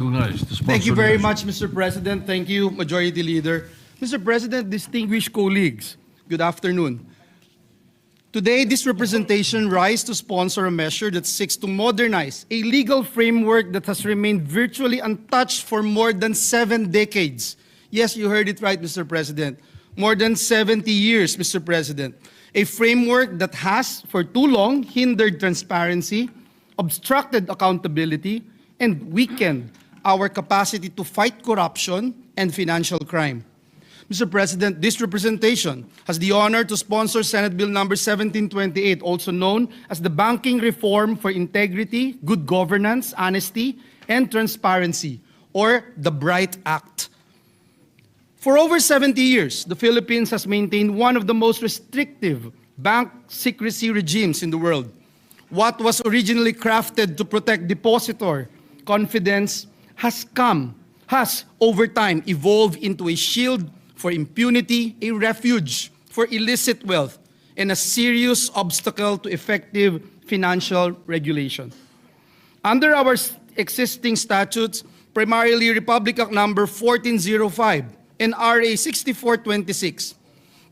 Thank you very much, Mr. President. Thank you, Majority Leader. Mr. President, distinguished colleagues, good afternoon. Today, this representation rise to sponsor a measure that seeks to modernize a legal framework that has remained virtually untouched for more than 7 decades. Yes, you heard it right, Mr. President. More than 70 years, Mr. President. A framework that has, for too long, hindered transparency, obstructed accountability, and weakened our capacity to fight corruption and financial crime. Mr. President, this representation has the honor to sponsor Senate Bill number 1728, also known as the Banking Reform for Integrity, Good Governance, Honesty, and Transparency, or the BRIGHT Act. For over 70 years, the Philippines has maintained one of the most restrictive bank secrecy regimes in the world. What was originally crafted to protect depositor confidence has over time evolved into a shield for impunity, a refuge for illicit wealth, and a serious obstacle to effective financial regulation. Under our existing statutes, primarily Republic Act number 1405 and RA 6426,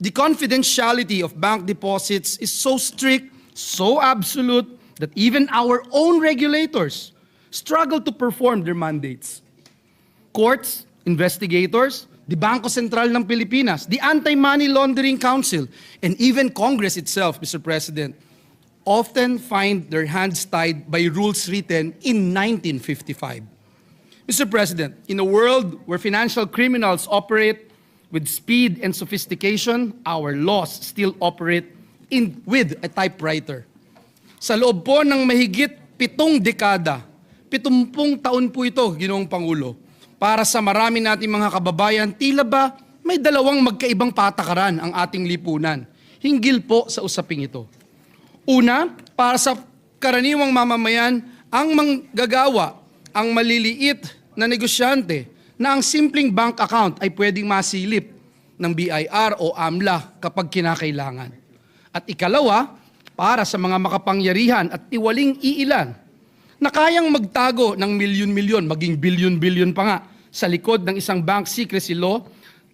the confidentiality of bank deposits is so strict, so absolute, that even our own regulators struggle to perform their mandates. Courts, investigators, the Bangko Sentral ng Pilipinas, the Anti-Money Laundering Council, and even Congress itself, Mr. President, often find their hands tied by rules written in 1955. Mr. President, in a world where financial criminals operate with speed and sophistication, our laws still operate with a typewriter. Sa loob po ng mahigit 7 dekada, 70 taon po ito, Ginoong Pangulo, para sa marami nating mga kababayan, tila ba may dalawang magkaibang patakaran ang ating lipunan hinggil po sa usaping ito. Una, para sa karaniwang mamamayan, ang manggagawa, ang maliliit na negosyante na ang simpleng bank account ay pwedeng masilip ng BIR o AMLA kapag kinakailangan. At ikalawa, para sa mga makapangyarihan at tiwaling iilan na kayang magtago ng milyon-milyon, maging bilyon-bilyon pa nga, sa likod ng isang bank secrecy law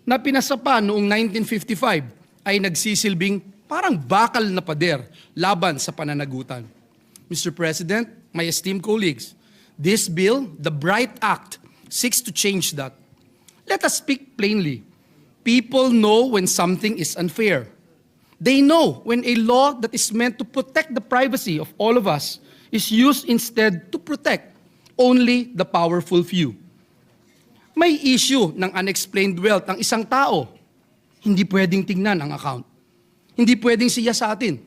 na pinasapa noong 1955 ay nagsisilbing parang bakal na pader laban sa pananagutan. Mr. President, my esteemed colleagues, this bill, the BRIGHT Act, seeks to change that. Let us speak plainly. People know when something is unfair. They know when a law that is meant to protect the privacy of all of us is used instead to protect only the powerful few. May issue ng unexplained wealth ang isang tao. Hindi pwedeng tingnan ang account. Hindi pwedeng siya sa atin.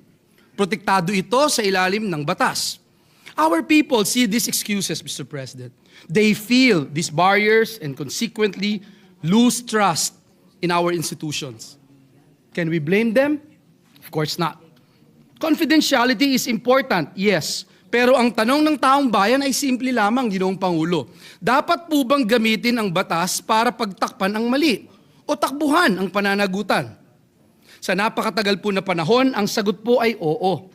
Protektado ito sa ilalim ng batas. Our people see these excuses, Mr. President. They feel these barriers and consequently lose trust in our institutions. Can we blame them? Of course not. Confidentiality is important, yes. Pero ang tanong ng taong bayan ay simple lamang, Ginoong Pangulo. Dapat po bang gamitin ang batas para pagtakpan ang mali o takbuhan ang pananagutan? Sa napakatagal po na panahon, ang sagot po ay oo.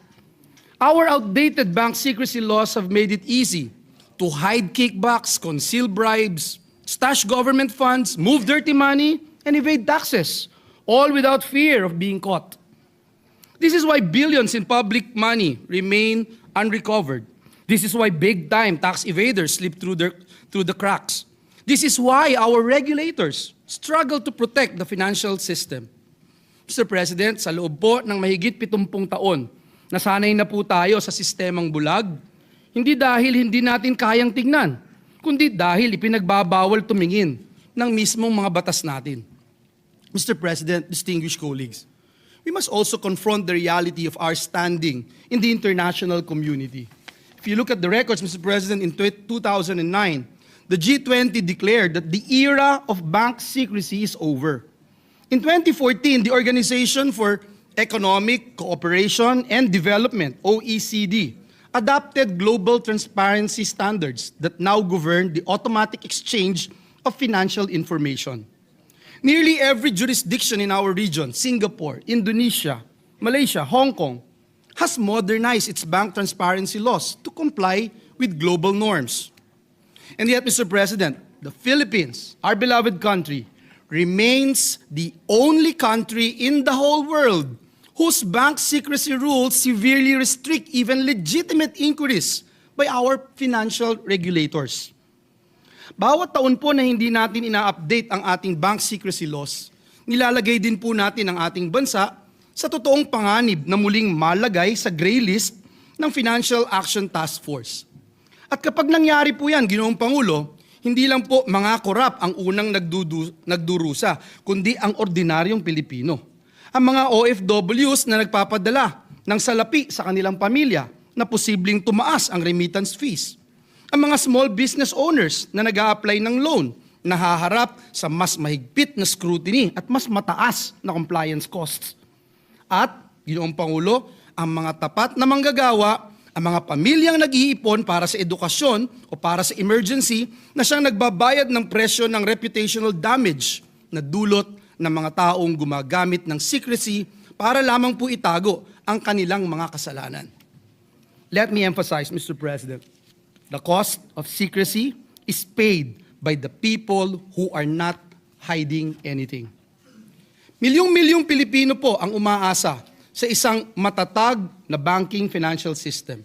Our outdated bank secrecy laws have made it easy to hide kickbacks, conceal bribes, stash government funds, move dirty money, and evade taxes, all without fear of being caught. This is why billions in public money remain unrecovered. This is why big-time tax evaders slip through the cracks. This is why our regulators struggle to protect the financial system. Mr. President, sa loob po ng mahigit 70 taon, nasanay na po tayo sa sistemang bulag, hindi dahil hindi natin kayang tignan, kundi dahil ipinagbabawal tumingin ng mismong mga batas natin. Mr. President, distinguished colleagues, we must also confront the reality of our standing in the international community. If you look at the records, Mr. President, in 2009, the G20 declared that the era of bank secrecy is over. In 2014, the Organization for Economic Cooperation and Development, OECD, adopted global transparency standards that now govern the automatic exchange of financial information. Nearly every jurisdiction in our region, Singapore, Indonesia, Malaysia, Hong Kong, has modernized its bank transparency laws to comply with global norms. And yet, Mr. President, the Philippines, our beloved country, remains the only country in the whole world whose bank secrecy rules severely restrict even legitimate inquiries by our financial regulators. Bawat taon po na hindi natin ina-update ang ating bank secrecy laws, nilalagay din po natin ang ating bansa sa totoong panganib na muling malagay sa gray list ng Financial Action Task Force. At kapag nangyari po yan, Ginoong Pangulo, hindi lang po mga korap ang unang nagdurusa, kundi ang ordinaryong Pilipino. Ang mga OFWs na nagpapadala ng salapi sa kanilang pamilya na posibleng tumaas ang remittance fees. Ang mga small business owners na nag-a-apply ng loan na haharap sa mas mahigpit na scrutiny at mas mataas na compliance costs. At, Ginoong Pangulo, ang mga tapat na manggagawa, ang mga pamilyang nag-iipon para sa edukasyon o para sa emergency na siyang nagbabayad ng presyo ng reputational damage na dulot ng mga taong gumagamit ng secrecy para lamang po itago ang kanilang mga kasalanan. Let me emphasize, Mr. President, the cost of secrecy is paid by the people who are not hiding anything. Milyong-milyong Pilipino po ang umaasa sa isang matatag na banking financial system,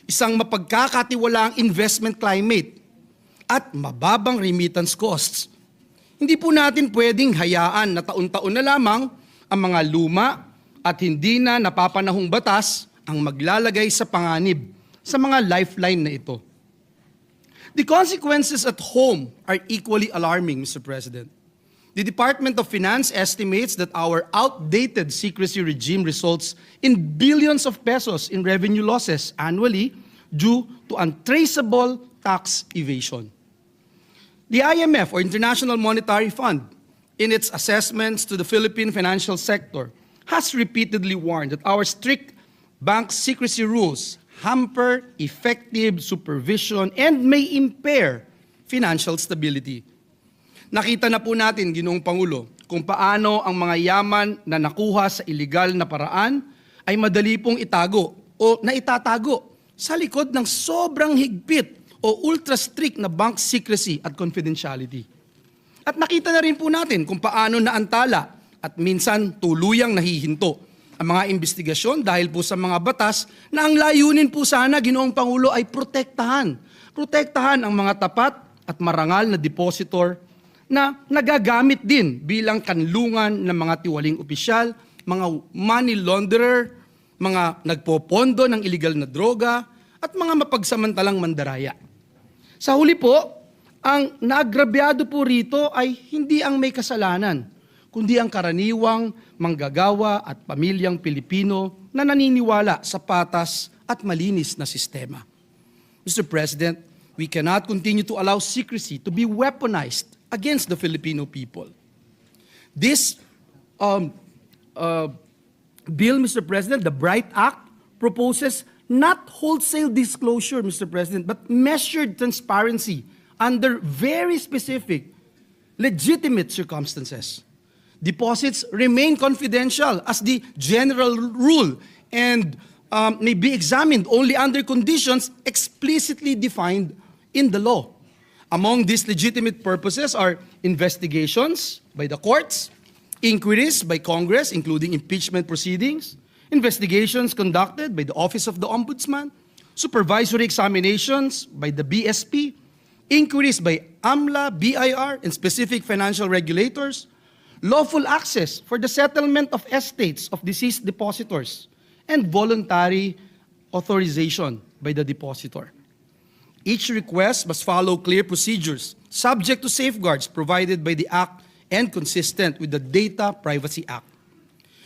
isang mapagkakatiwalaang investment climate, at mababang remittance costs. Hindi po natin pwedeng hayaan na taon-taon na lamang ang mga luma at hindi na napapanahong batas ang maglalagay sa panganib sa mga lifeline na ito. The consequences at home are equally alarming, Mr. President. The Department of Finance estimates that our outdated secrecy regime results in billions of pesos in revenue losses annually due to untraceable tax evasion. The IMF, or International Monetary Fund, in its assessments to the Philippine financial sector, has repeatedly warned that our strict bank secrecy rules hamper effective supervision and may impair financial stability. Nakita na po natin, Ginoong Pangulo, kung paano ang mga yaman na nakuha sa iligal na paraan ay madali pong itago o naitatago sa likod ng sobrang higpit o ultra-strict na bank secrecy at confidentiality. At nakita na rin po natin kung paano naantala at minsan tuluyang nahihinto ang mga investigasyon dahil po sa mga batas na ang layunin po sana, Ginoong Pangulo, ay protektahan. Protektahan ang mga tapat at marangal na depositor na nagagamit din bilang kanlungan ng mga tiwaling opisyal, mga money launderer, mga nagpopondo ng iligal na droga, at mga mapagsamantalang mandaraya. Sa huli po, ang naagrabyado po rito ay hindi ang may kasalanan, kundi ang karaniwang manggagawa at pamilyang Pilipino na naniniwala sa patas at malinis na sistema. Mr. President, we cannot continue to allow secrecy to be weaponized against the Filipino people. This bill, Mr. President, the BRIGHT Act, proposes not wholesale disclosure, Mr. President, but measured transparency under very specific, legitimate circumstances. Deposits remain confidential as the general rule and may be examined only under conditions explicitly defined in the law. Among these legitimate purposes are investigations by the courts, inquiries by Congress, including impeachment proceedings, investigations conducted by the Office of the Ombudsman, supervisory examinations by the BSP, inquiries by AMLA, BIR, and specific financial regulators, lawful access for the settlement of estates of deceased depositors, and voluntary authorization by the depositor. Each request must follow clear procedures, subject to safeguards provided by the Act and consistent with the Data Privacy Act.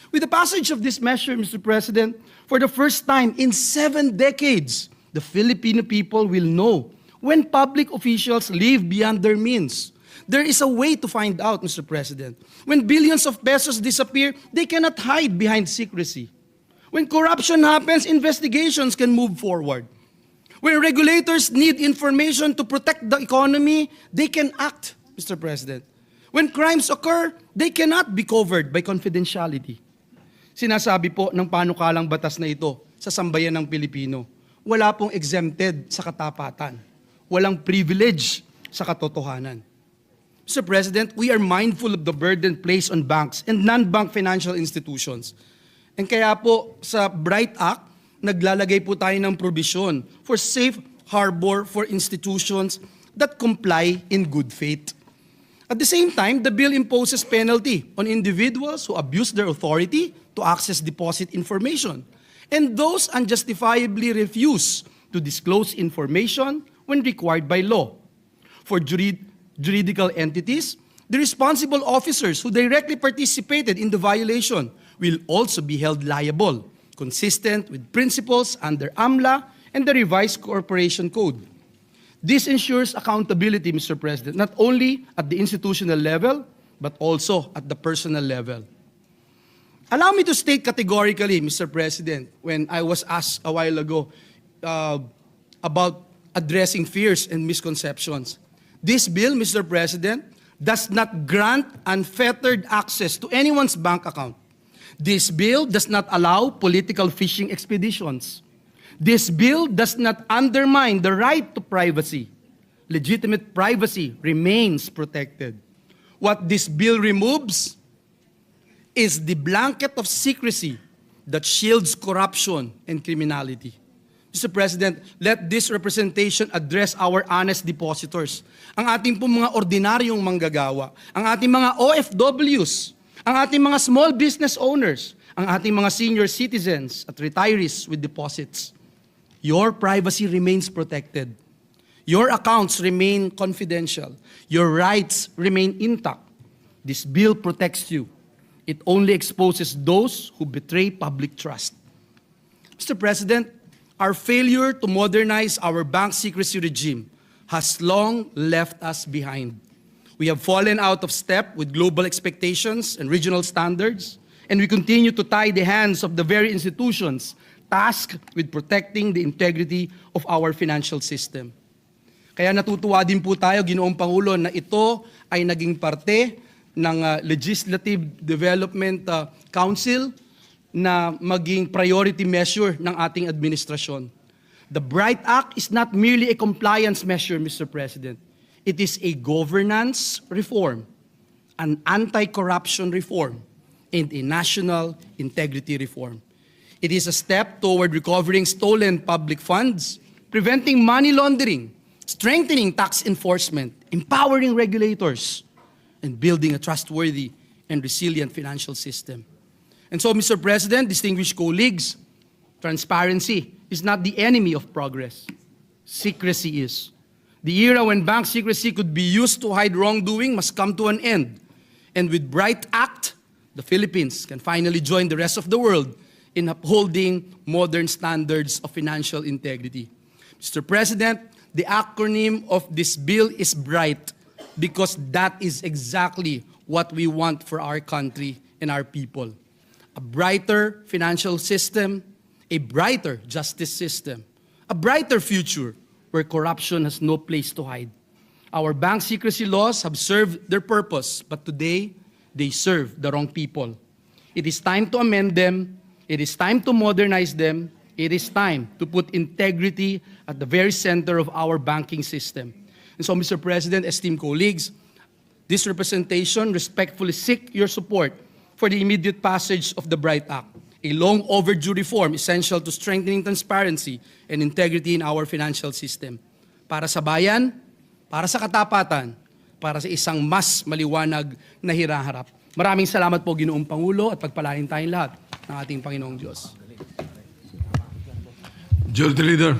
With the passage of this measure, Mr. President, for the first time in 7 decades, the Filipino people will know when public officials live beyond their means. There is a way to find out, Mr. President. When billions of pesos disappear, they cannot hide behind secrecy. When corruption happens, investigations can move forward. When regulators need information to protect the economy, they can act, Mr. President. When crimes occur, they cannot be covered by confidentiality. Sinasabi po ng panukalang batas na ito sa sambayan ng Pilipino, wala pong exempted sa katapatan. walang privilege sa katotohanan. Mr. President, we are mindful of the burden placed on banks and non-bank financial institutions. And kaya po sa BRIGHT Act, naglalagay po tayo ng provision for safe harbor for institutions that comply in good faith. At the same time, the bill imposes penalty on individuals who abuse their authority to access deposit information and those unjustifiably refuse to disclose information when required by law. For juridical entities, the responsible officers who directly participated in the violation will also be held liable, consistent with principles under AMLA and the revised Corporation Code. This ensures accountability, Mr. President, not only at the institutional level, but also at the personal level. Allow me to state categorically, Mr. President, when I was asked a while ago about addressing fears and misconceptions. This bill, Mr. President, does not grant unfettered access to anyone's bank account. This bill does not allow political fishing expeditions. This bill does not undermine the right to privacy. Legitimate privacy remains protected. What this bill removes is the blanket of secrecy that shields corruption and criminality. Mr. President, let this representation address our honest depositors, ang ating pong mga ordinaryong manggagawa, ang ating mga OFWs, ang ating mga small business owners, ang ating mga senior citizens at retirees with deposits. Your privacy remains protected. Your accounts remain confidential. Your rights remain intact. This bill protects you. It only exposes those who betray public trust. Mr. President, our failure to modernize our bank secrecy regime has long left us behind. We have fallen out of step with global expectations and regional standards, and we continue to tie the hands of the very institutions tasked with protecting the integrity of our financial system. Kaya natutuwa din po tayo, Ginoong Pangulo, na ito ay naging parte ng Legislative Development Council na maging priority measure ng ating administrasyon. The BRIGHT Act is not merely a compliance measure, Mr. President. It is a governance reform, an anti-corruption reform, and a national integrity reform. It is a step toward recovering stolen public funds, preventing money laundering, strengthening tax enforcement, empowering regulators, and building a trustworthy and resilient financial system. And so, Mr. President, distinguished colleagues, transparency is not the enemy of progress. Secrecy is. The era when bank secrecy could be used to hide wrongdoing must come to an end. And with BRIGHT Act, the Philippines can finally join the rest of the world in upholding modern standards of financial integrity. Mr. President, the acronym of this bill is BRIGHT because that is exactly what we want for our country and our people. A brighter financial system, a brighter justice system, a brighter future where corruption has no place to hide. Our bank secrecy laws have served their purpose, but today they serve the wrong people. It is time to amend them. It is time to modernize them. It is time to put integrity at the very center of our banking system. And so, Mr. President, esteemed colleagues, this representation respectfully seek your support for the immediate passage of the BRIGHT Act, a long overdue reform essential to strengthening transparency and integrity in our financial system. Para sa bayan, para sa katapatan, para sa isang mas maliwanag na hinaharap. Maraming salamat po, Ginoong Pangulo, at pagpalain tayong lahat ng ating Panginoong Diyos. Majority Leader.